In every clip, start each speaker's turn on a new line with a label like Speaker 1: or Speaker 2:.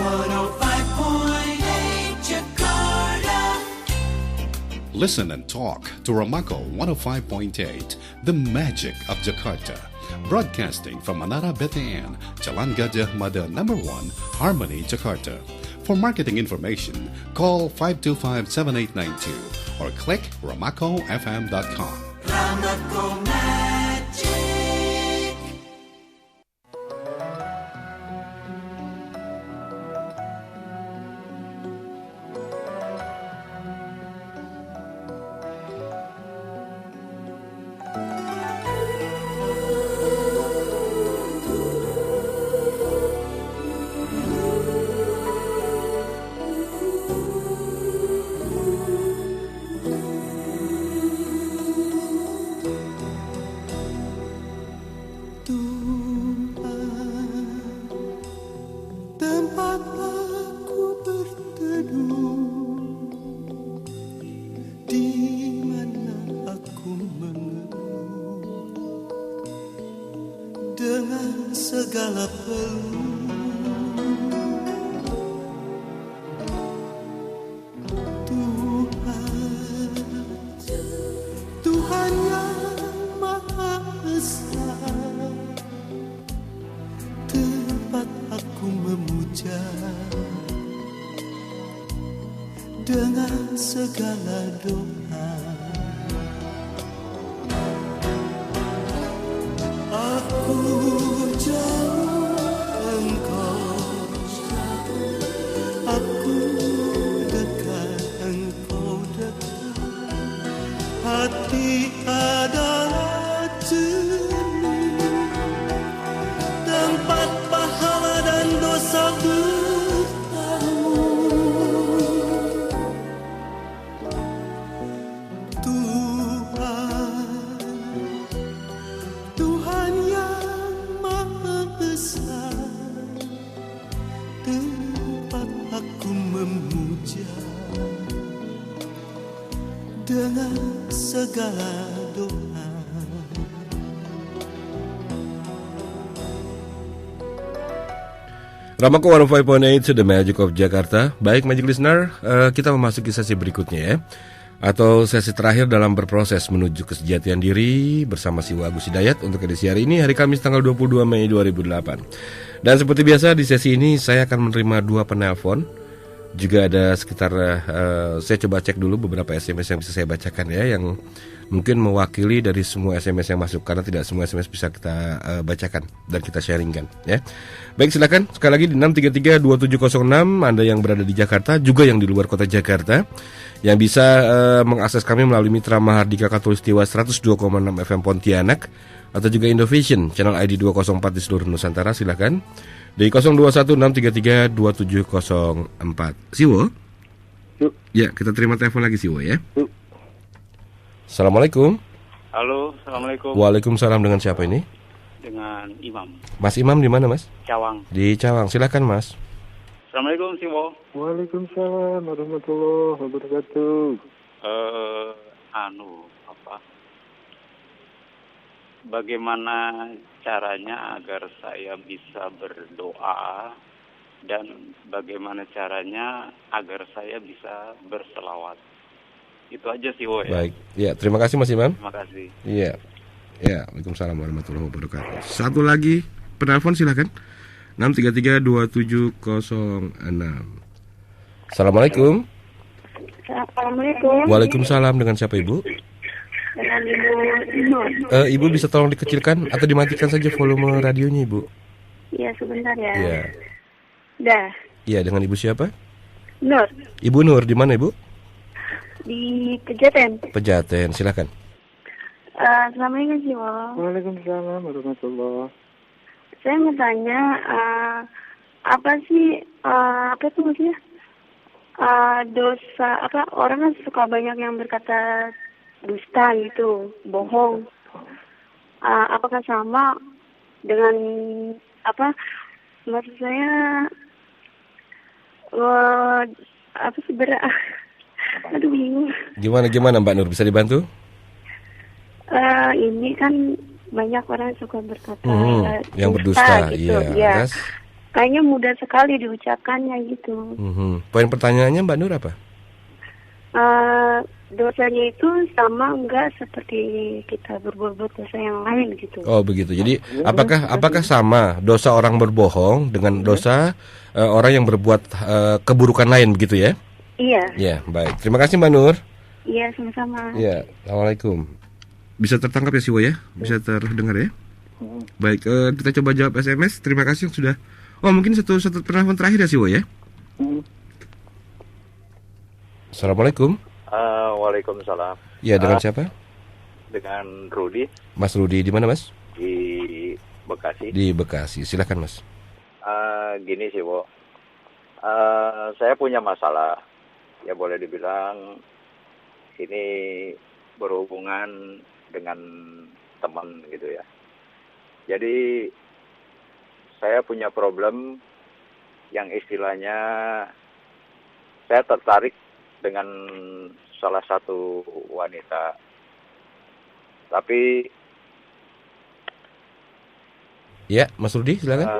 Speaker 1: 105.8 Jakarta.
Speaker 2: Listen and talk to Ramako 105.8, the magic of Jakarta. Broadcasting from Manara BTN, Jalan Gajah Mada number 1, Harmony, Jakarta. For marketing information, call 525-7892 or click ramakofm.com.
Speaker 1: Ramako Magic.
Speaker 3: Segala Tuhan yang Maha Esa, tempat aku memuja dengan segala doa. Aku jauh, engkau jauh. Aku dekat, engkau dekat. Hati adalah cermin, tempat pahala dan dosa bertamu. Tuhan yang Maha Besar, tempat aku memuja dengan segala doa.
Speaker 4: Ramako 105.8 The Magic of Jakarta. Baik Magic Listener, kita memasuki sesi berikutnya ya, atau sesi terakhir dalam berproses menuju kesejatian diri bersama Siwa Agus Hidayat untuk edisi hari ini, hari Kamis tanggal 22 Mei 2008. Dan seperti biasa di sesi ini saya akan menerima 2 penelpon. Juga ada sekitar, saya coba cek dulu beberapa SMS yang bisa saya bacakan ya, yang mungkin mewakili dari semua SMS yang masuk, karena tidak semua SMS bisa kita bacakan dan kita sharingkan ya. Baik, silakan sekali lagi di 633-2706 Anda yang berada di Jakarta, juga yang di luar kota Jakarta, yang bisa mengakses kami melalui Mitra Mahardika Katulistiwa 102,6 FM Pontianak, atau juga Indovision channel ID 204 di seluruh Nusantara. Silakan di 0216332704. Siwo? Ya, kita terima telepon lagi Siwo ya. Assalamualaikum.
Speaker 5: Halo, assalamualaikum.
Speaker 4: Waalaikumsalam, dengan siapa ini?
Speaker 5: Dengan Imam.
Speaker 4: Mas Imam di mana Mas?
Speaker 5: Cawang.
Speaker 4: Di Cawang, silakan Mas.
Speaker 5: Assalamualaikum Siwo.
Speaker 6: Waalaikumsalam warahmatullahi wabarakatuh.
Speaker 5: Bagaimana caranya agar saya bisa berdoa, dan bagaimana caranya agar saya bisa berselawat? Itu aja sih, ya.
Speaker 4: Baik, ya, terima kasih Mas Imam.
Speaker 5: Terima kasih.
Speaker 4: Iya, ya, Waalaikumsalam warahmatullahi wabarakatuh. Satu lagi penelpon silakan. 633-2706. Assalamualaikum.
Speaker 7: Assalamualaikum.
Speaker 4: Waalaikumsalam, dengan siapa Ibu?
Speaker 7: Dengan Ibu Nur.
Speaker 4: Ibu bisa tolong dikecilkan atau dimatikan saja volume radionya Ibu?
Speaker 7: Iya, sebentar ya.
Speaker 4: Iya.
Speaker 7: Dah.
Speaker 4: Iya, dengan Ibu siapa?
Speaker 7: Nur.
Speaker 4: Ibu Nur, di mana Ibu?
Speaker 7: Di Pejaten.
Speaker 4: Pejaten, silakan.
Speaker 7: Assalamualaikum Siwo.
Speaker 6: Waalaikumsalam warahmatullahi.
Speaker 7: Saya mau tanya, apa sih, apa tuh maksudnya? Dosa, apa, orang kan suka banyak yang berkata dusta gitu, bohong. Apakah sama dengan, apa, maksud saya, apa sih aduh bingung.
Speaker 4: Gimana Mbak Nur, bisa dibantu?
Speaker 7: Ini kan banyak orang suka berkata
Speaker 4: yang berdusta,
Speaker 7: gitu.
Speaker 4: iya.
Speaker 7: kayaknya mudah sekali diucapkannya gitu.
Speaker 4: Poin pertanyaannya Mbak Nur apa?
Speaker 7: Dosanya itu sama enggak seperti kita berbuat dosa yang lain gitu.
Speaker 4: Oh begitu. Jadi apakah sama dosa orang berbohong dengan dosa orang yang berbuat keburukan lain begitu ya?
Speaker 7: Iya.
Speaker 4: Ya, baik. Terima kasih Mbak Nur.
Speaker 7: Iya, sama-sama.
Speaker 4: Ya, Assalamualaikum. Bisa tertangkap ya Siwo ya? Bisa terdengar ya? Baik, kita coba jawab SMS. Terima kasih yang sudah. Oh, mungkin satu penelpon terakhir ya Siwo ya? Assalamualaikum.
Speaker 8: Waalaikumsalam.
Speaker 4: Ya, dengan siapa?
Speaker 8: Dengan Rudi
Speaker 4: Mas Rudi, di mana Mas?
Speaker 8: di Bekasi.
Speaker 4: Di Bekasi. Silakan Mas.
Speaker 8: Gini sih, Bo. Saya punya masalah. Ya boleh dibilang ini berhubungan dengan teman gitu ya. Jadi saya punya problem yang istilahnya saya tertarik dengan salah satu wanita. Tapi
Speaker 4: ya, Mas Rudi, silakan.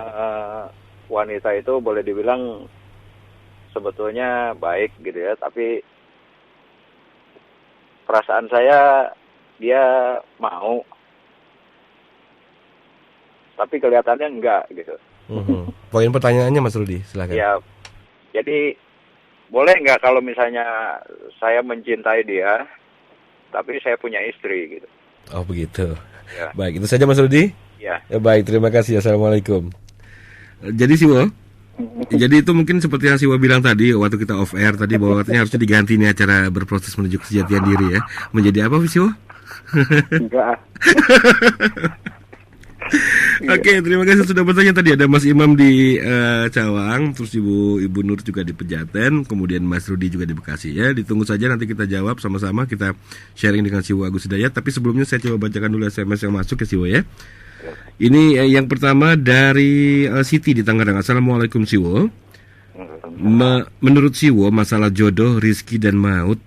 Speaker 8: Wanita itu boleh dibilang sebetulnya baik gitu ya, tapi perasaan saya dia mau, tapi kelihatannya enggak gitu.
Speaker 4: Poin pertanyaannya Mas Rudi, silakan.
Speaker 8: Ya, jadi boleh nggak kalau misalnya saya mencintai dia, tapi saya punya istri gitu.
Speaker 4: Oh begitu.
Speaker 8: Ya.
Speaker 4: Baik, itu saja Mas Rudi.
Speaker 8: Ya.
Speaker 4: Baik, terima kasih. Assalamualaikum. Jadi Siwo, jadi itu mungkin seperti yang Siwo bilang tadi waktu kita off air tadi, bahwa katanya harusnya diganti nih acara berproses menuju kesejatian diri ya. Menjadi apa Siwo?
Speaker 6: Enggak.
Speaker 4: Oke, terima kasih sudah bertanya tadi. Ada Mas Imam di Cawang, terus Ibu Nur juga di Pejaten, kemudian Mas Rudi juga di Bekasi ya. Ditunggu saja, nanti kita jawab sama-sama, kita sharing dengan Siwo Agus Hidayat. Tapi sebelumnya saya coba bacakan dulu SMS yang masuk ya Siwo ya. Ini yang pertama dari Siti di Tangerang. Assalamualaikum Siwo. Menurut Siwo, masalah jodoh, rizki dan maut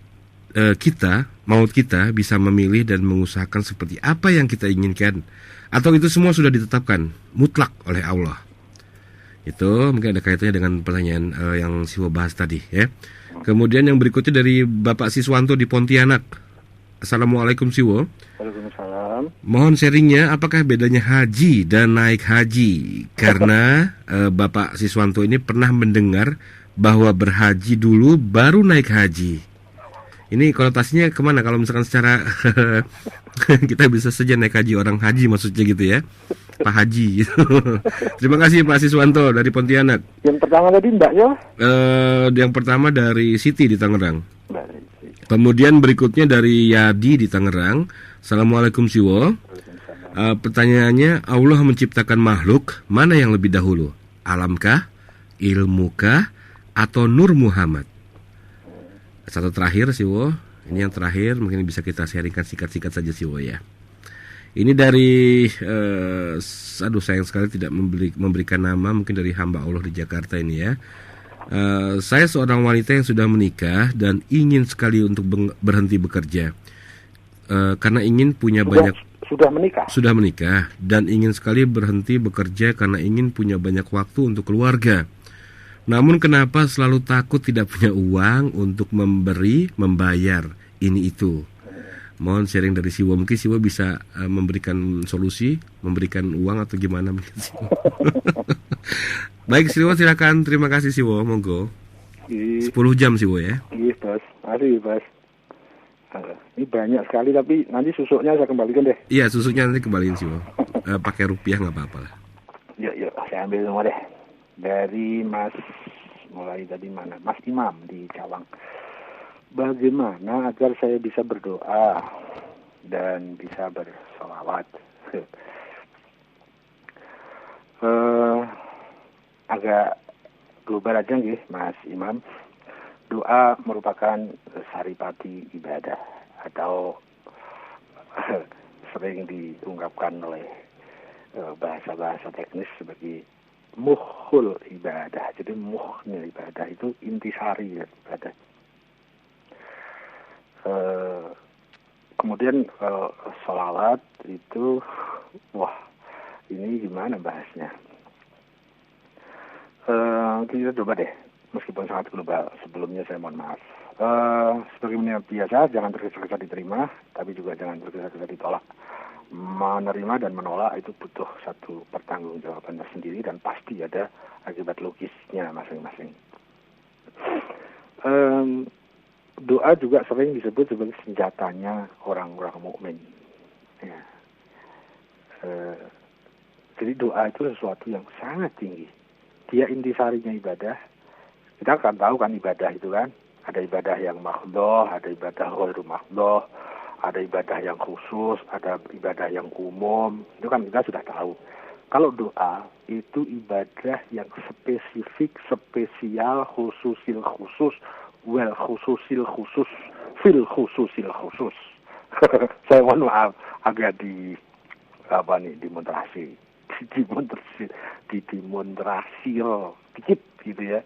Speaker 4: kita bisa memilih dan mengusahakan seperti apa yang kita inginkan, atau itu semua sudah ditetapkan mutlak oleh Allah? Itu mungkin ada kaitannya dengan pertanyaan yang Siwo bahas tadi ya. Kemudian yang berikutnya dari Bapak Siswanto di Pontianak. Assalamualaikum Siwo.
Speaker 6: Waalaikumsalam.
Speaker 4: Mohon sharingnya, apakah bedanya haji dan naik haji? Karena Bapak Siswanto ini pernah mendengar bahwa berhaji dulu baru naik haji. Ini konotasinya kemana? Kalau misalkan secara kita bisa saja naik haji, orang haji maksudnya gitu ya, Pak Haji. Terima kasih Pak Siswanto dari Pontianak.
Speaker 6: Yang pertama tadi Mbak ya?
Speaker 4: Yang pertama dari Siti di Tangerang. Kemudian berikutnya dari Yadi di Tangerang. Assalamualaikum Siwo. Pertanyaannya, Allah menciptakan makhluk, mana yang lebih dahulu? Alamkah, ilmukah, atau Nur Muhammad? Satu terakhir Siwo. Ini yang terakhir, mungkin bisa kita sharingkan singkat-singkat saja Siwo ya. Ini dari sayang sekali tidak memberikan nama, mungkin dari hamba Allah di Jakarta ini ya. Saya seorang wanita yang sudah menikah dan ingin sekali untuk berhenti bekerja, karena ingin punya sudah menikah dan ingin sekali berhenti bekerja karena ingin punya banyak waktu untuk keluarga. Namun kenapa selalu takut tidak punya uang untuk membayar ini itu? Mohon sharing dari Siwo. Mungkin Siwo bisa memberikan solusi, memberikan uang atau gimana mungkin Siwo. Baik Siwo, silakan. Terima kasih Siwo, monggo. 10 jam Siwo ya.
Speaker 6: Iya Bos, mari Bos. Ini banyak sekali, tapi nanti susuknya saya kembalikan deh.
Speaker 4: Iya, susuknya nanti kembaliin Siwo. Pakai rupiah nggak apa-apa lah.
Speaker 6: Yuk, saya ambil semua deh. Dari mulai tadi mana? Mas Imam di Cawang. Bagaimana agar saya bisa berdoa dan bisa bersolawat? Agak global aja nggih, Mas Imam. Doa merupakan saripati ibadah atau sering diungkapkan oleh bahasa-bahasa teknis sebagai muhul ibadah. Jadi muhnya ibadah itu intisari ya, ibadah. Kemudian sholawat itu, wah ini gimana bahasnya? Kita coba deh, meskipun sangat global. Sebelumnya saya mohon maaf. Sebagaimana biasa, jangan tergesa-gesa diterima, tapi juga jangan tergesa-gesa ditolak. Menerima dan menolak itu butuh satu pertanggungjawaban tersendiri dan pasti ada akibat logisnya masing-masing. Doa juga sering disebut sebagai senjatanya orang-orang mukmin. Ya. Jadi doa itu sesuatu yang sangat tinggi. Dia intisarinya ibadah. Kita kan tahu kan ibadah itu kan. Ada ibadah yang makhdoh, ada ibadah ghairu makhdoh, ada ibadah yang khusus, ada ibadah yang umum. Itu kan kita sudah tahu. Kalau doa itu ibadah yang spesifik, spesial, khususil khusus, wel khususil khusus, fil khususil khusus. Saya mohon maaf agak dimonstrasi dikit gitu ya.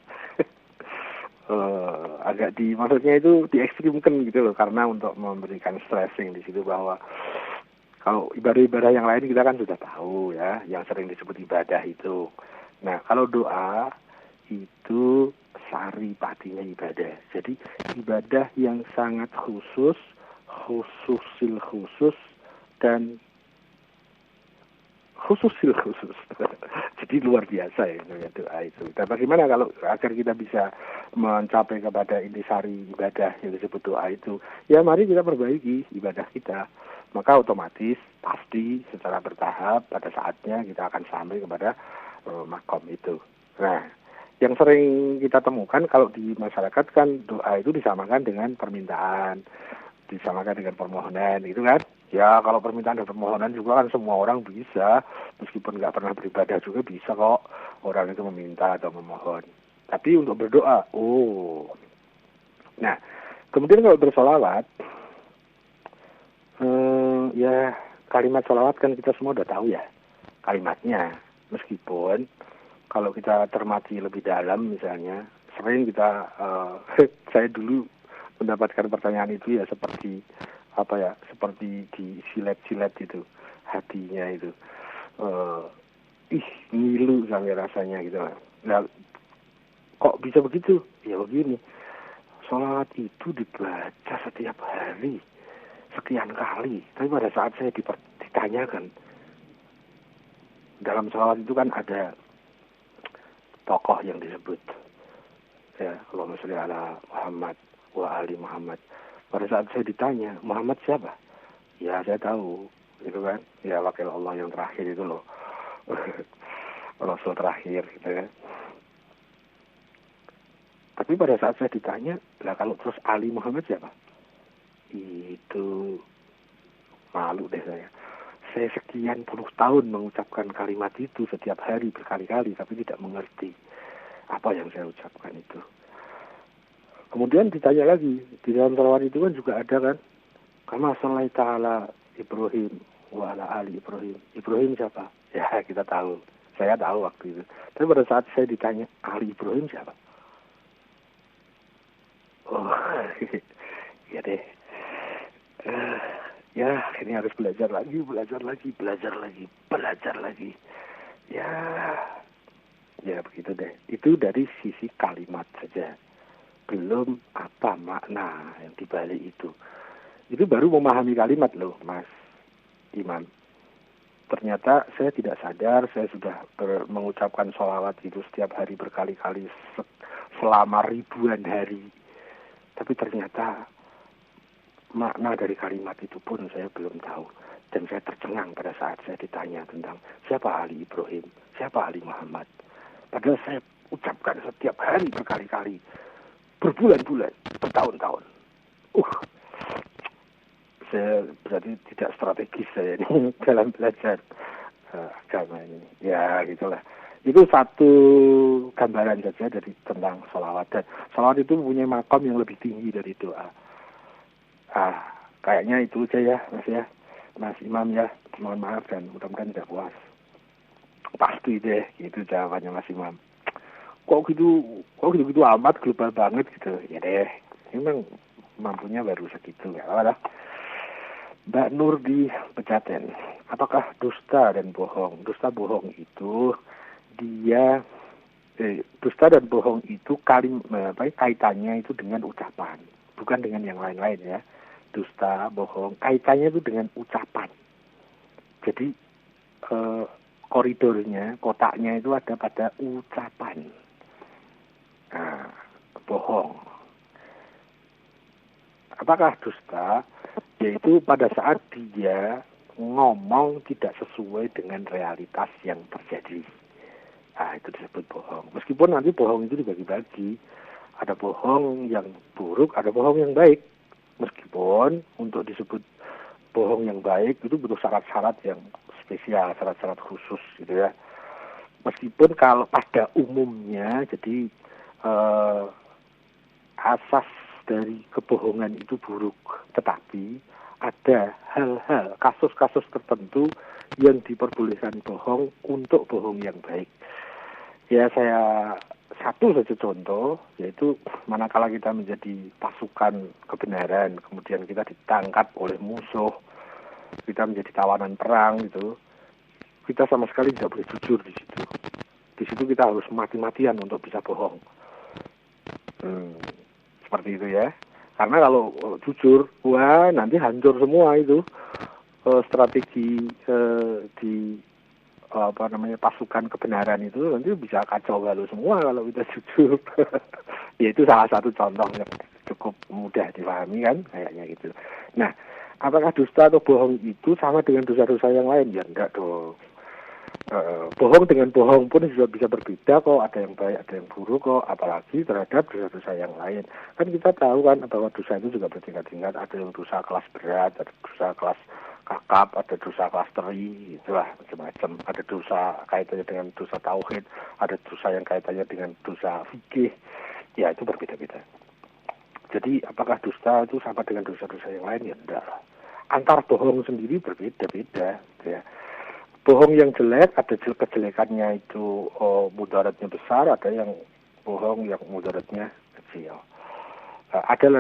Speaker 6: Maksudnya itu diekstrimkan gitu loh, karena untuk memberikan stressing di situ bahwa kalau ibadah-ibadah yang lain kita kan sudah tahu ya, yang sering disebut ibadah itu. Nah, kalau doa itu sari patinya ibadah. Jadi ibadah yang sangat khusus, khususil khusus, dan khususil khusus. Jadi luar biasa ya doa itu. Dan bagaimana kalau agar kita bisa mencapai kepada intisari ibadah yang disebut doa itu? Ya mari kita perbaiki ibadah kita. Maka otomatis pasti secara bertahap pada saatnya kita akan sampai kepada makom itu. Nah, yang sering kita temukan kalau di masyarakat kan doa itu disamakan dengan permintaan, disamakan dengan permohonan, gitu kan? Ya kalau permintaan dan permohonan juga kan semua orang bisa, meskipun nggak pernah beribadah juga bisa kok orang itu meminta atau memohon. Tapi untuk berdoa, nah kemudian kalau bersolawat, ya kalimat solawat kan kita semua udah tahu ya kalimatnya, meskipun kalau kita cermati lebih dalam misalnya, sering kita, saya dulu mendapatkan pertanyaan itu ya seperti di silet-silet itu, hatinya itu, ngilu sampai rasanya gitu. Nah, kok bisa begitu? Ya begini, sholawat itu dibaca setiap hari, sekian kali. Tapi pada saat saya ditanyakan, dalam sholawat itu kan ada tokoh yang disebut, ya, Allahumma sholli ala Muhammad wa ali Muhammad. Pada saat saya ditanya, Muhammad siapa? Ya saya tahu, gitu kan. Ya wakil Allah yang terakhir itu loh. Rasul terakhir gitu kan. Tapi pada saat saya ditanya, lah kalau terus Ali Muhammad siapa? Itu malu deh saya. Saya sekian puluh tahun mengucapkan kalimat itu setiap hari berkali-kali, tapi tidak mengerti apa yang saya ucapkan itu. Kemudian ditanya lagi, di dalam salawat itu kan juga ada kan, kama shallaita ala Ibrahim wa ala ali Ibrahim. Ibrahim siapa? Ya kita tahu, saya tahu waktu itu. Tapi pada saat saya ditanya, Ali Ibrahim siapa? Oh, ya deh. Ya ini harus belajar lagi. Ya begitu deh. Itu dari sisi kalimat saja. Belum apa makna yang dibalik itu. Itu baru memahami kalimat loh, Mas Imam. Ternyata saya tidak sadar, saya sudah mengucapkan sholawat itu setiap hari berkali-kali selama ribuan hari. Tapi ternyata makna dari kalimat itu pun saya belum tahu. Dan saya tercengang pada saat saya ditanya tentang siapa Ali Ibrahim, siapa Ali Muhammad. Padahal saya ucapkan setiap hari berkali-kali. Berbulan-bulan, bertahun-tahun. Saya berarti tidak strategis saya ini dalam belajar agama ini. Ya gitulah. Itu satu gambaran saja dari tentang sholawat. Dan sholawat itu mempunyai makam yang lebih tinggi dari doa. Kayaknya itu aja ya Mas Imam ya. Mohon maaf dan mudah-mudahan tidak puas. Pasti deh gitu jawabannya Mas Imam. Kok gitu amat global banget gitu. Ya deh, memang mampunya baru segitu ya. Mbak Nur di Pejaten, apakah dusta dan bohong? Dusta bohong itu dia dusta dan bohong itu kaitannya itu dengan ucapan, bukan dengan yang lain-lain ya. Dusta, bohong, kaitannya itu dengan ucapan. Jadi koridornya, kotaknya itu ada pada ucapan. Nah, bohong. Apakah dusta? Yaitu pada saat dia ngomong tidak sesuai dengan realitas yang terjadi. Nah, itu disebut bohong. Meskipun nanti bohong itu dibagi-bagi. Ada bohong yang buruk, ada bohong yang baik. Meskipun untuk disebut bohong yang baik itu butuh syarat-syarat yang spesial, syarat-syarat khusus gitu ya. Meskipun kalau pada umumnya, jadi asas dari kebohongan itu buruk. Tetapi ada hal-hal, kasus-kasus tertentu yang diperbolehkan bohong untuk bohong yang baik. Ya, saya satu saja contoh, yaitu manakala kita menjadi pasukan kebenaran, kemudian kita ditangkap oleh musuh, kita menjadi tawanan perang gitu, kita sama sekali tidak boleh jujur di situ. Di situ kita harus mati-matian untuk bisa bohong. Seperti itu ya. Karena kalau jujur, wah nanti hancur semua itu strategi di pasukan kebenaran itu nanti bisa kacau balau semua kalau kita jujur. Ya itu salah satu contoh yang cukup mudah dipahami kan, kayaknya gitu. Nah, apakah dusta atau bohong itu sama dengan dosa-dosa yang lain? Ya enggak dong. Bohong dengan bohong pun juga bisa berbeda kok, ada yang baik, ada yang buruk kok, apalagi terhadap dosa-dosa yang lain. Kan kita tahu kan bahwa dosa itu juga bertingkat-tingkat, ada yang dosa kelas berat, ada dosa kelas kakap, ada dosa kelas teri, itulah macam-macam. Ada dosa kaitannya dengan dosa tauhid, ada dosa yang kaitannya dengan dosa fikih, ya itu berbeda-beda. Jadi apakah dusta itu sama dengan dosa-dosa yang lain? Ya enggak. Antar bohong sendiri berbeda-beda, ya. Bohong yang jelek, ada kejelekannya itu mudaratnya besar, ada yang bohong yang mudaratnya kecil. Ada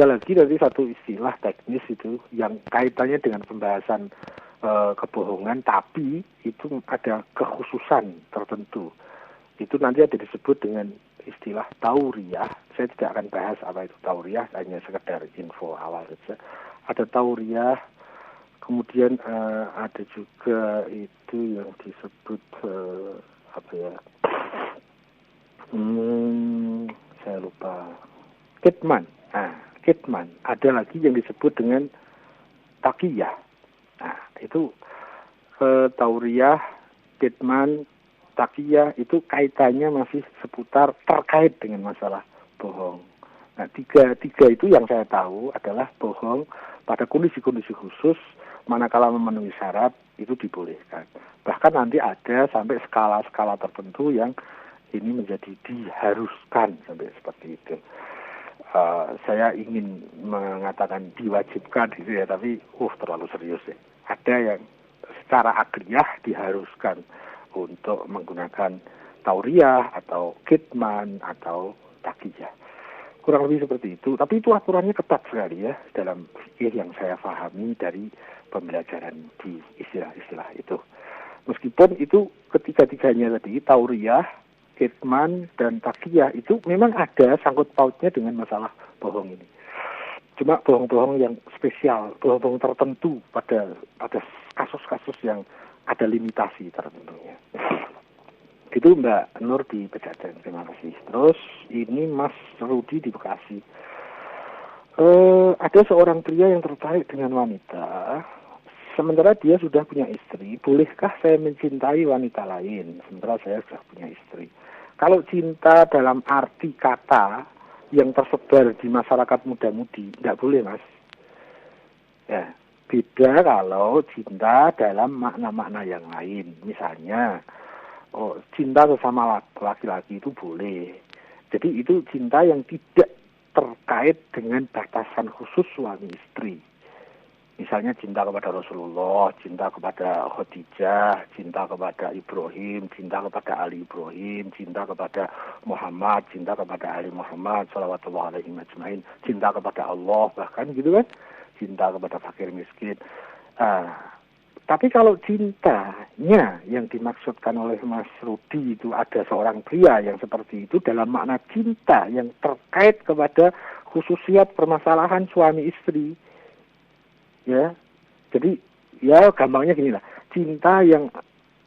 Speaker 6: lagi nanti satu istilah teknis itu yang kaitannya dengan pembahasan kebohongan, tapi itu ada kekhususan tertentu. Itu nanti ada disebut dengan istilah tauriyah. Saya tidak akan bahas apa itu tauriyah, hanya sekedar info awal saja. Ada tauriyah. Kemudian ada juga itu yang disebut saya lupa, kitman. Nah, kitman. Ada lagi yang disebut dengan takiyah. Nah, itu tauriyah, kitman, takiyah itu kaitannya masih seputar terkait dengan masalah bohong. Nah, tiga itu yang saya tahu adalah bohong pada kondisi-kondisi khusus, manakala memenuhi syarat itu dibolehkan. Bahkan nanti ada sampai skala-skala tertentu yang ini menjadi diharuskan sampai seperti itu. Saya ingin mengatakan diwajibkan gitu ya, tapi terlalu serius ya. Ada yang secara akliyah diharuskan untuk menggunakan tauriyah atau kitman atau takiyah. Kurang lebih seperti itu, tapi itu aturannya ketat sekali ya dalam fikih yang saya pahami dari pembelajaran di istilah-istilah itu. Meskipun itu ketiga-tiganya tadi, tauriyah, kitman, dan takiyah itu memang ada sangkut pautnya dengan masalah bohong ini. Cuma bohong-bohong yang spesial, bohong-bohong tertentu pada kasus-kasus yang ada limitasi tertentunya. Itu Mbak Nur di Pejaten, terima kasih. Terus ini Mas Rudi di Bekasi. Ada seorang pria yang tertarik dengan wanita, sementara dia sudah punya istri. Bolehkah saya mencintai wanita lain sementara saya sudah punya istri? Kalau cinta dalam arti kata yang tersebar di masyarakat muda-mudi, tidak boleh, Mas. Ya, beda kalau cinta dalam makna-makna yang lain. Misalnya, cinta sesama laki-laki itu boleh. Jadi itu cinta yang tidak terkait dengan batasan khusus suami istri. Misalnya cinta kepada Rasulullah, cinta kepada Khadijah, cinta kepada Ibrahim, cinta kepada Ali Ibrahim, cinta kepada Muhammad, cinta kepada Ali Muhammad, salawatullah alaihi majma'in, cinta kepada Allah, bahkan gitu kan, cinta kepada fakir miskin. Tapi kalau cintanya yang dimaksudkan oleh Mas Rudi itu ada seorang pria yang seperti itu dalam makna cinta yang terkait kepada khususiat permasalahan suami istri. Ya. Jadi ya gampangnya gini lah. Cinta yang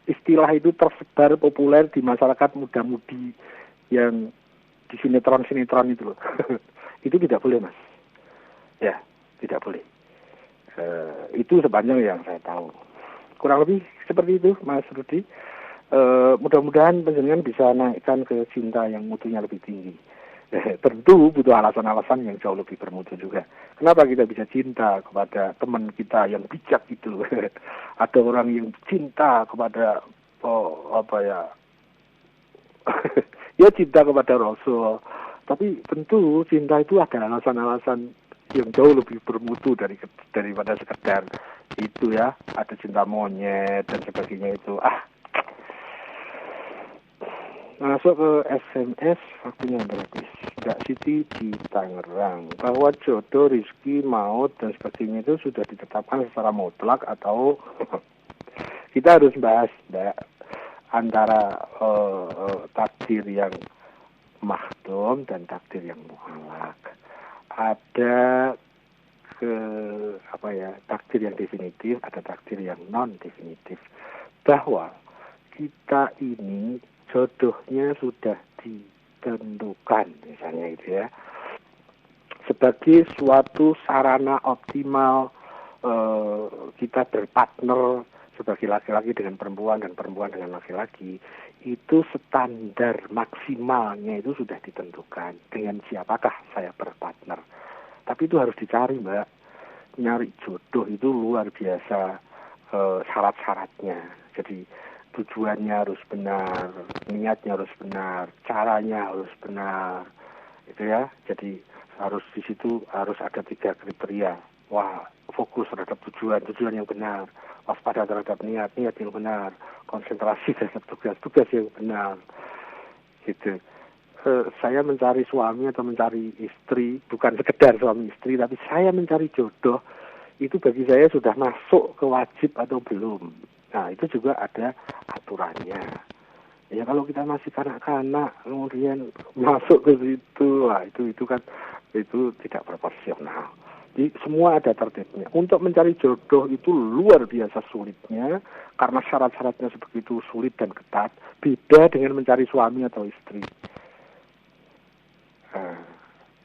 Speaker 6: istilah itu tersebar populer di masyarakat muda-mudi yang di sinetron-sinetron itu loh. Itu tidak boleh, Mas. Ya, tidak boleh. Itu sepanjang yang saya tahu. Kurang lebih seperti itu, Mas Rudi. Mudah-mudahan penjenengan bisa naikkan ke cinta yang mutunya lebih tinggi. Tentu butuh alasan-alasan yang jauh lebih bermutu juga. Kenapa kita bisa cinta kepada teman kita yang bijak itu? Ada orang yang cinta kepada ya cinta kepada Rasul. Tapi tentu cinta itu ada alasan-alasan yang jauh lebih bermutu daripada sekedar itu ya, ada cinta monyet dan sebagainya itu. Masuk ke SMS, waktunya habis. Mbak Siti di Tangerang, bahwa jodoh, rizki, maut dan sebagainya itu sudah ditetapkan secara mutlak atau kita harus bahas, Mbak, antara takdir yang mahdum dan takdir yang mu'allak. Ada takdir yang definitif, ada takdir yang non definitif. Bahwa kita ini jodohnya sudah ditentukan, misalnya itu ya, sebagai suatu sarana optimal kita berpartner sebagai laki-laki dengan perempuan dan perempuan dengan laki-laki. Itu standar maksimalnya itu sudah ditentukan. Dengan siapakah saya berpartner? Tapi itu harus dicari, Mbak. Nyari jodoh itu luar biasa syarat-syaratnya. Jadi tujuannya harus benar, niatnya harus benar, caranya harus benar, itu ya. Jadi harus di situ harus ada 3 kriteria. Wah, fokus terhadap tujuan yang benar, waspada terhadap niat yang benar, konsentrasi terhadap tugas yang benar, gitu. Saya mencari suami atau mencari istri, bukan sekedar suami istri, tapi saya mencari jodoh, itu bagi saya sudah masuk ke wajib atau belum. Nah, itu juga ada aturannya. Ya kalau kita masih kanak-kanak, kemudian masuk ke situ, wah itu kan itu tidak proporsional. Jadi semua ada tertibnya. Untuk mencari jodoh itu luar biasa sulitnya, karena syarat-syaratnya sebegitu sulit dan ketat. Beda dengan mencari suami atau istri.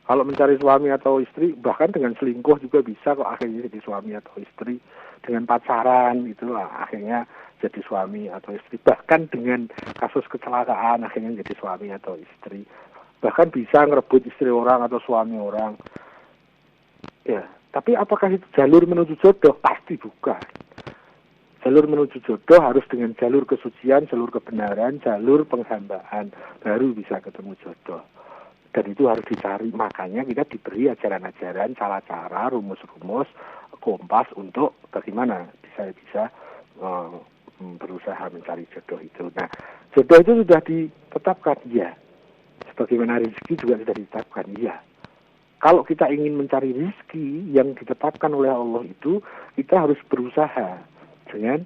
Speaker 6: Kalau mencari suami atau istri, bahkan dengan selingkuh juga bisa kok akhirnya jadi suami atau istri. Dengan pacaran itu akhirnya jadi suami atau istri. Bahkan dengan kasus kecelakaan akhirnya jadi suami atau istri. Bahkan bisa ngerebut istri orang atau suami orang. Ya, tapi apakah itu jalur menuju jodoh? Pasti bukan. Jalur menuju jodoh harus dengan jalur kesucian, jalur kebenaran, jalur penghambaan. Baru bisa ketemu jodoh. Dan itu harus dicari. Makanya kita diberi ajaran-ajaran, cara-cara, rumus-rumus, kompas untuk bagaimana bisa berusaha mencari jodoh itu. Nah, jodoh itu sudah ditetapkan, ya. Sebagaimana rezeki juga sudah ditetapkan, ya. Kalau kita ingin mencari rezeki yang ditetapkan oleh Allah itu, kita harus berusaha dengan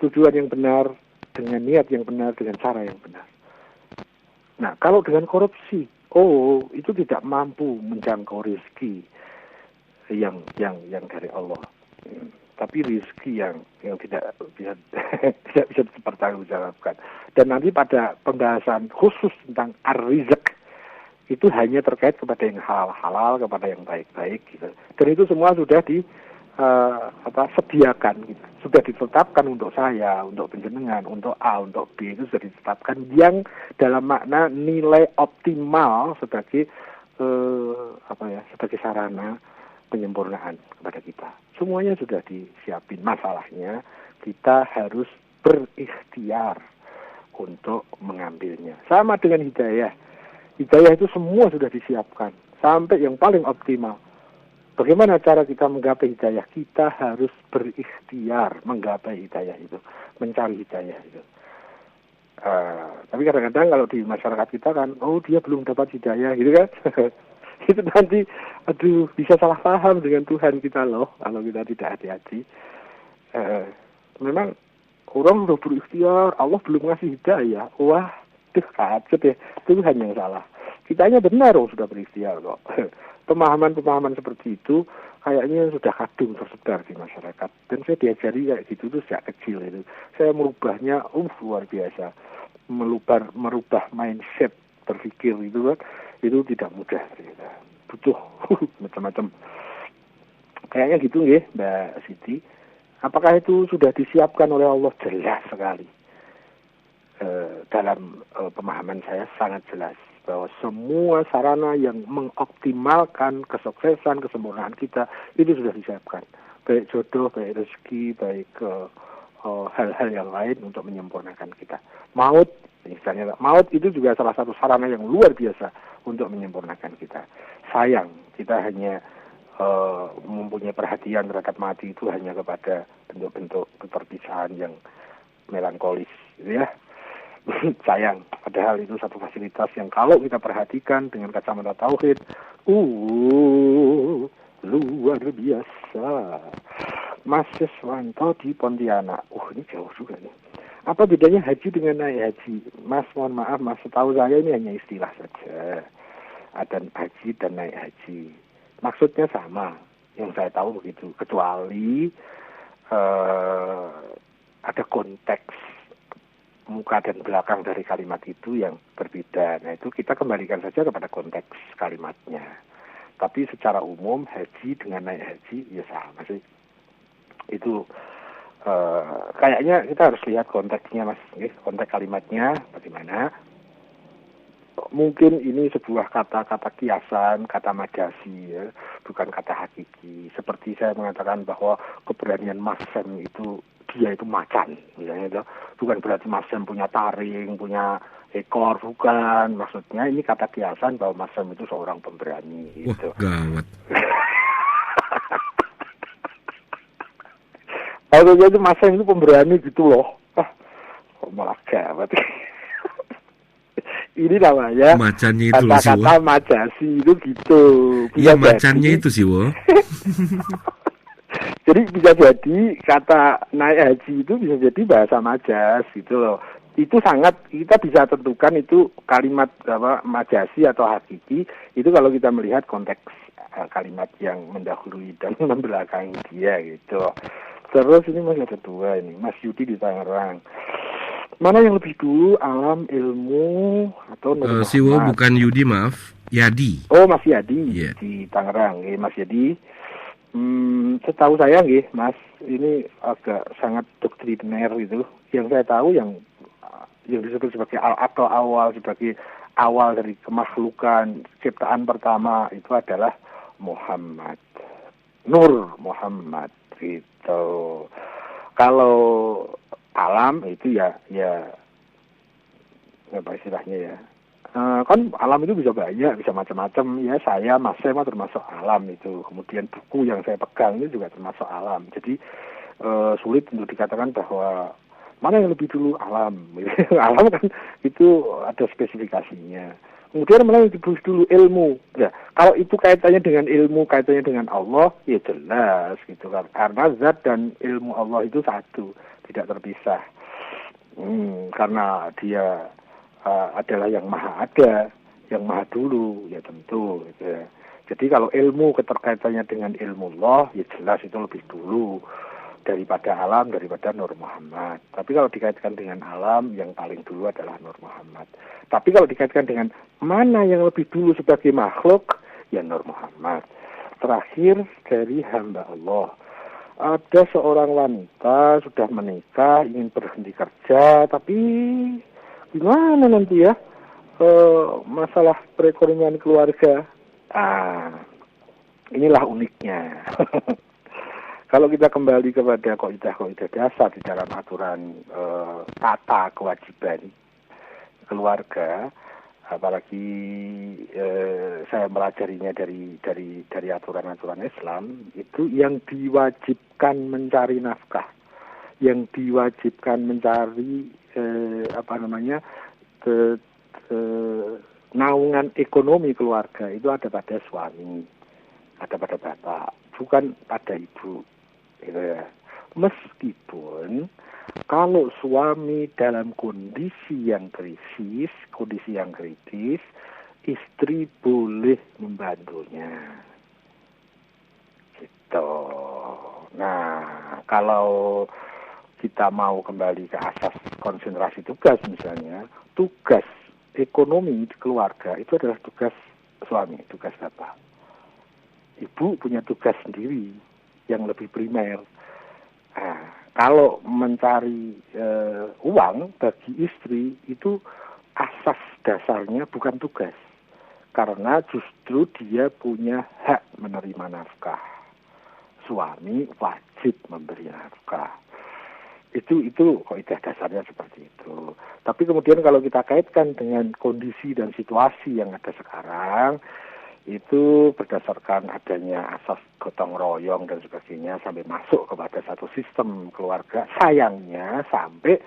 Speaker 6: tujuan yang benar, dengan niat yang benar, dengan cara yang benar. Nah, kalau dengan korupsi, itu tidak mampu menjangkau rezeki yang dari Allah. Tapi rezeki yang tidak bisa tidak bisa dipertanggungjawabkan. Dan nanti pada pembahasan khusus tentang ar-rizq itu hanya terkait kepada yang halal, kepada yang baik-baik gitu. Dan itu semua sudah sediakan gitu. Sudah ditetapkan untuk saya, untuk penjenengan, untuk A, untuk B, itu sudah ditetapkan yang dalam makna nilai optimal sebagai sebagai sarana penyempurnaan kepada kita. Semuanya sudah disiapin. Masalahnya kita harus berikhtiar untuk mengambilnya. Sama dengan hidayah. Hidayah itu semua sudah disiapkan sampai yang paling optimal. Bagaimana cara kita menggapai hidayah? Kita harus berikhtiar menggapai hidayah itu, mencari hidayah itu. Tapi kadang-kadang kalau di masyarakat kita kan, dia belum dapat hidayah gitu kan. Itu nanti, bisa salah paham dengan Tuhan kita loh, kalau kita tidak hati-hati. memang orang udah berikhtiar, Allah belum ngasih hidayah. Wah, kacau deh. Itu hanya yang salah. Kitanya benar sudah berikhtiar kok. Pemahaman-pemahaman seperti itu kayaknya sudah kadung tersebar di masyarakat. Dan saya diajari kayak gitu tuh sejak kecil itu. Saya merubahnya luar biasa. Merubah mindset berpikir itu kan, itu tidak mudah. Butuh macam-macam. Kayaknya gitu nggih, Mbak Siti. Apakah itu sudah disiapkan oleh Allah? Jelas sekali. Dalam pemahaman saya sangat jelas bahwa semua sarana yang mengoptimalkan kesuksesan, kesempurnaan kita itu sudah disiapkan. Baik jodoh, baik rezeki, baik hal-hal yang lain untuk menyempurnakan kita. Maut, misalnya, maut itu juga salah satu sarana yang luar biasa untuk menyempurnakan kita. Sayang, kita hanya mempunyai perhatian terhadap mati itu hanya kepada bentuk-bentuk perpisahan yang melankolis, gitu ya. Sayang, padahal itu satu fasilitas yang kalau kita perhatikan dengan kacamata tauhid, luar biasa. Mas Siswanto di Pontianak. Ini jauh juga nih. Apa bedanya haji dengan naik haji? Mas, mohon maaf, Mas, setahu saya ini hanya istilah saja. Ada haji dan naik haji. Maksudnya sama, yang saya tahu begitu. Kecuali ada konteks muka dan belakang dari kalimat itu yang berbeda. Nah, itu kita kembalikan saja kepada konteks kalimatnya. Tapi secara umum haji dengan naik haji ya sama sih. Itu kayaknya kita harus lihat konteksnya, Mas. Konteks kalimatnya bagaimana. Mungkin ini sebuah kata-kata kiasan, kata majasi, ya, bukan kata hakiki. Seperti saya mengatakan bahwa keberanian Mas Sam itu dia itu macan, misalnya itu bukan berarti Mas Sam punya taring, punya ekor, bukan. Maksudnya ini kata kiasan bahwa Mas Sam itu seorang pemberani.
Speaker 4: Wah,
Speaker 6: gitu.
Speaker 4: Gawat.
Speaker 6: Maksudnya itu Mas Sam itu pemberani gitu loh. Kok malah gawat. Ini namanya
Speaker 4: macannya itu
Speaker 6: kata-kata majasi itu gitu.
Speaker 4: Iya, macannya itu sih, wo.
Speaker 6: Jadi bisa jadi kata naik haji itu bisa jadi bahasa majas gitu loh. Itu sangat kita bisa tentukan itu kalimat majasi atau hakiki itu kalau kita melihat konteks kalimat yang mendahului dan membelakangi dia gitu. Terus ini masih ada dua ini, Mas Yudi di Tangerang. Mana yang lebih dulu, alam, ilmu, atau Nur Muhammad?
Speaker 4: Siwo bukan Yudi, maaf, Yadi.
Speaker 6: Oh, Mas Yadi,
Speaker 4: yeah.
Speaker 6: Di Tangerang. Mas Yadi, setahu saya nggih, Mas, ini agak sangat doktriner gitu. Yang saya tahu yang disebut sebagai atau awal, sebagai awal dari kemakhlukan, ciptaan pertama itu adalah Muhammad. Nur Muhammad, gitu. Kalau alam itu ya apa istilahnya ya, kan alam itu bisa banyak, bisa macam-macam ya. Saya Mas Sema termasuk alam itu, kemudian buku yang saya pegang itu juga termasuk alam. Jadi sulit untuk dikatakan bahwa mana yang lebih dulu, alam. Alam kan itu ada spesifikasinya. Kemudian mana yang lebih dulu, ilmu. Ya, kalau itu kaitannya dengan ilmu, kaitannya dengan Allah, ya jelas gitu kan. Karena zat dan ilmu Allah itu satu, tidak terpisah. Karena dia adalah yang maha ada, yang maha dulu, ya tentu. Gitu ya. Jadi kalau ilmu keterkaitannya dengan ilmu Allah, ya jelas itu lebih dulu daripada alam, daripada Nur Muhammad. Tapi kalau dikaitkan dengan alam, yang paling dulu adalah Nur Muhammad. Tapi kalau dikaitkan dengan mana yang lebih dulu sebagai makhluk, ya Nur Muhammad. Terakhir dari hamba Allah. Ada seorang wanita sudah menikah, ingin berhenti kerja, tapi gimana nanti ya masalah perekonomian keluarga. Inilah uniknya. Kalau kita kembali kepada kaidah-kaidah dasar di dalam aturan tata kewajiban keluarga, apalagi saya melajarinya dari aturan-aturan Islam, itu yang diwajibkan mencari nafkah, yang diwajibkan mencari naungan ekonomi keluarga itu ada pada suami, ada pada bapak, bukan pada ibu. Gitu ya. Meskipun kalau suami dalam kondisi yang kritis, istri boleh membantunya. Gitu. Nah, kalau kita mau kembali ke asas konsentrasi tugas misalnya, tugas ekonomi di keluarga itu adalah tugas suami, tugas bapak. Ibu punya tugas sendiri yang lebih primer. Nah, kalau mencari uang bagi istri itu asas dasarnya bukan tugas. Karena justru dia punya hak menerima nafkah. Suami wajib memberi nafkah. Itu kaidah dasarnya seperti itu. Tapi kemudian kalau kita kaitkan dengan kondisi dan situasi yang ada sekarang, itu berdasarkan adanya asas gotong royong dan sebagainya sampai masuk kepada satu sistem keluarga, sayangnya sampai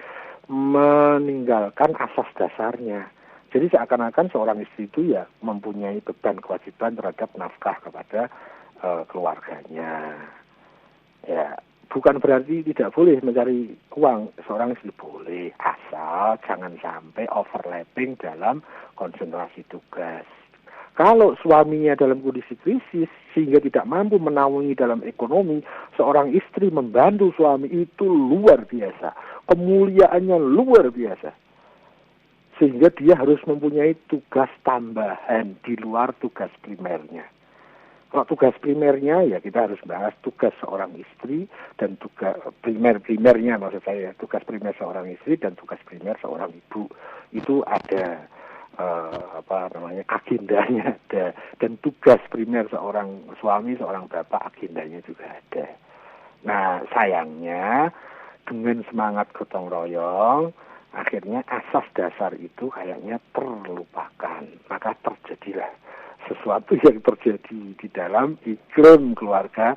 Speaker 6: meninggalkan asas dasarnya. Jadi seakan-akan seorang istri itu ya mempunyai beban kewajiban terhadap nafkah kepada keluarganya. Ya, bukan berarti tidak boleh mencari uang, seorang istri boleh, asal jangan sampai overlapping dalam konsentrasi tugas. Kalau suaminya dalam kondisi krisis sehingga tidak mampu menaungi dalam ekonomi, seorang istri membantu suami itu luar biasa, kemuliaannya luar biasa. Sehingga dia harus mempunyai tugas tambahan di luar tugas primernya. Kalau tugas primernya ya kita harus bahas tugas seorang istri dan tugas primernya maksud saya, tugas primer seorang istri dan tugas primer seorang ibu. Itu ada agendanya ada, dan tugas primer seorang suami, seorang bapak agendanya juga ada. Nah, sayangnya dengan semangat gotong royong akhirnya asas dasar itu kayaknya terlupakan. Maka terjadilah sesuatu yang terjadi di dalam iklim keluarga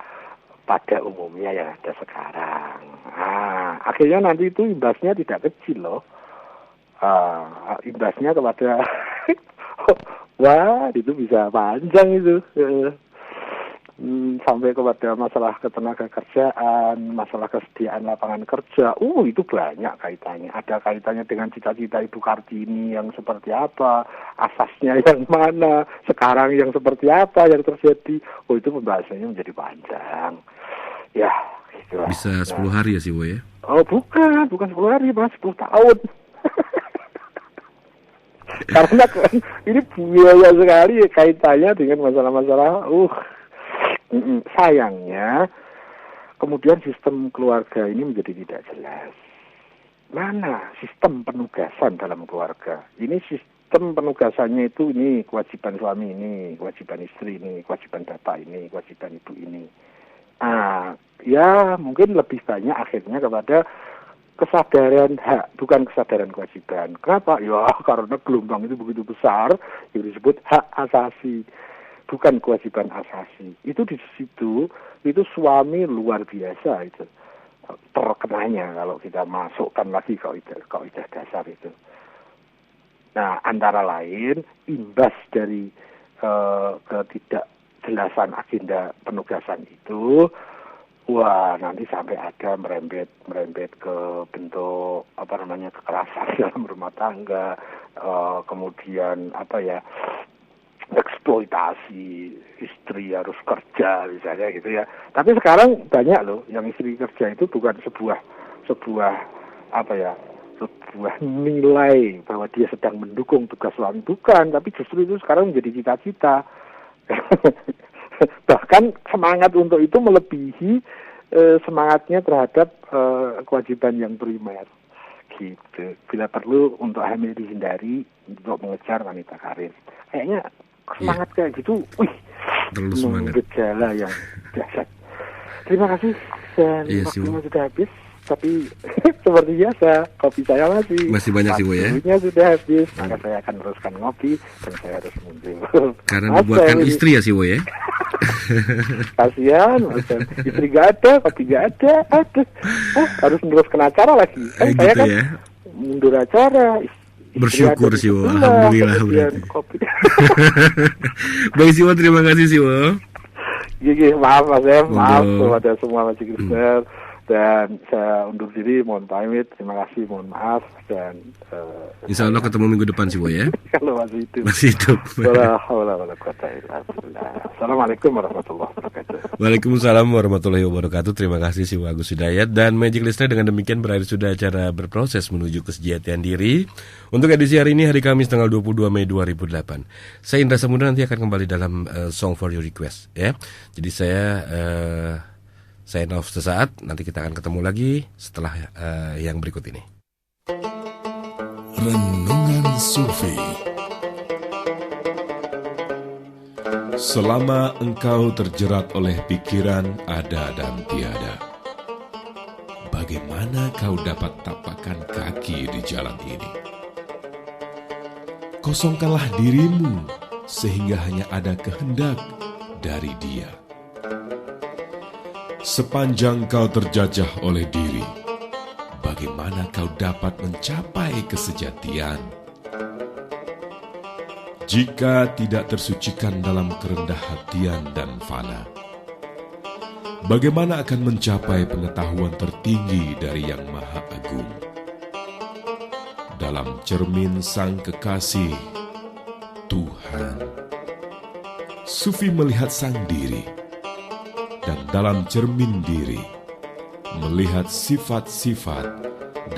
Speaker 6: pada umumnya yang ada sekarang. Nah, akhirnya nanti itu imbasnya tidak kecil loh. Imbasnya kepada wah, itu bisa panjang itu. Sampai kepada masalah ketenaga kerjaan, masalah kesediaan lapangan kerja. Itu banyak kaitannya. Ada kaitannya dengan cita-cita Ibu Kartini yang seperti apa, asasnya yang mana, sekarang yang seperti apa yang terjadi. Itu pembahasannya menjadi panjang. Ya, gitulah.
Speaker 4: Bisa 10 hari ya sih, Wo ya?
Speaker 6: Oh, bukan 10 hari, Mas, 10 tahun. Karena ini buaya sekali kaitannya dengan masalah-masalah sayangnya kemudian sistem keluarga ini menjadi tidak jelas. Mana sistem penugasan dalam keluarga? Ini sistem penugasannya itu ini kewajiban suami ini, kewajiban istri ini, kewajiban bapak ini, kewajiban ibu ini. Ya mungkin lebih banyak akhirnya kepada kesadaran hak, bukan kesadaran kewajiban. Kenapa? Ya karena gelombang itu begitu besar yang disebut hak asasi, bukan kewajiban asasi. Itu di situ, itu suami luar biasa itu terkenanya kalau kita masukkan lagi kaidah dasar itu. Nah, antara lain imbas dari ketidakjelasan agenda penugasan itu, wah nanti sampai ada merembet ke bentuk kekerasan dalam rumah tangga, kemudian eksploitasi, istri harus kerja misalnya gitu ya. Tapi sekarang banyak loh yang istri kerja itu bukan sebuah nilai bahwa dia sedang mendukung tugas suami, bukan, tapi justru itu sekarang menjadi cita-cita. Bahkan semangat untuk itu melebihi semangatnya terhadap kewajiban yang primer gitu. Bila perlu untuk hamil dihindari untuk mengejar wanita karir. Kayaknya semangat kayak gitu, gejala yang dahsyat. Terima kasih dan waktunya sudah habis. Tapi seperti biasa kopi saya masih
Speaker 4: banyak sih, Bu ya.
Speaker 6: Waktunya sudah habis, maka saya akan teruskan ngopi dan saya harus muncul.
Speaker 4: Karena dibuatkan istri ya sih, Bu ya.
Speaker 6: Kasihan, istri gak ada, kopi gak ada, harus meneruskan acara lagi. Saya
Speaker 4: gitu
Speaker 6: kan
Speaker 4: ya.
Speaker 6: mundur acara.
Speaker 4: Bersyukur sih, Bu. Alhamdulillah berarti. Bang Siwo, terima kasih sih, Bu.
Speaker 6: Maaf Mas, maaf kepada semua Mas Krister. Dan saya undur diri, mohon pamit, terima kasih, mohon maaf, dan
Speaker 4: Insya Allah ketemu minggu depan sih Boy ya.
Speaker 6: kalau masih hidup.
Speaker 4: Masih hidup.
Speaker 6: Assalamualaikum warahmatullahi wabarakatuh.
Speaker 4: Waalaikumsalam warahmatullahi wabarakatuh. Terima kasih si Agus Hidayat. Dan Magic Listener, dengan demikian berakhir sudah acara berproses menuju kesejahteraan diri. Untuk edisi hari ini, hari Kamis tanggal 22 Mei 2008. Saya Indra Samudra, nanti akan kembali dalam Song for Your Request ya. Jadi saya off sesaat. Nanti kita akan ketemu lagi setelah yang berikut ini.
Speaker 9: Renungan Sufi. Selama engkau terjerat oleh pikiran ada dan tiada, bagaimana kau dapat tapakkan kaki di jalan ini? Kosongkanlah dirimu sehingga hanya ada kehendak dari Dia. Sepanjang kau terjajah oleh diri, bagaimana kau dapat mencapai kesejatian? Jika tidak tersucikan dalam kerendah hatian dan fana, bagaimana akan mencapai pengetahuan tertinggi dari Yang Maha Agung? Dalam cermin Sang Kekasih, Tuhan, Sufi melihat sang diri, dan dalam cermin diri melihat sifat-sifat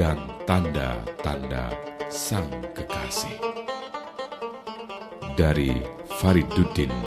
Speaker 9: dan tanda-tanda Sang Kekasih. Dari Fariduddin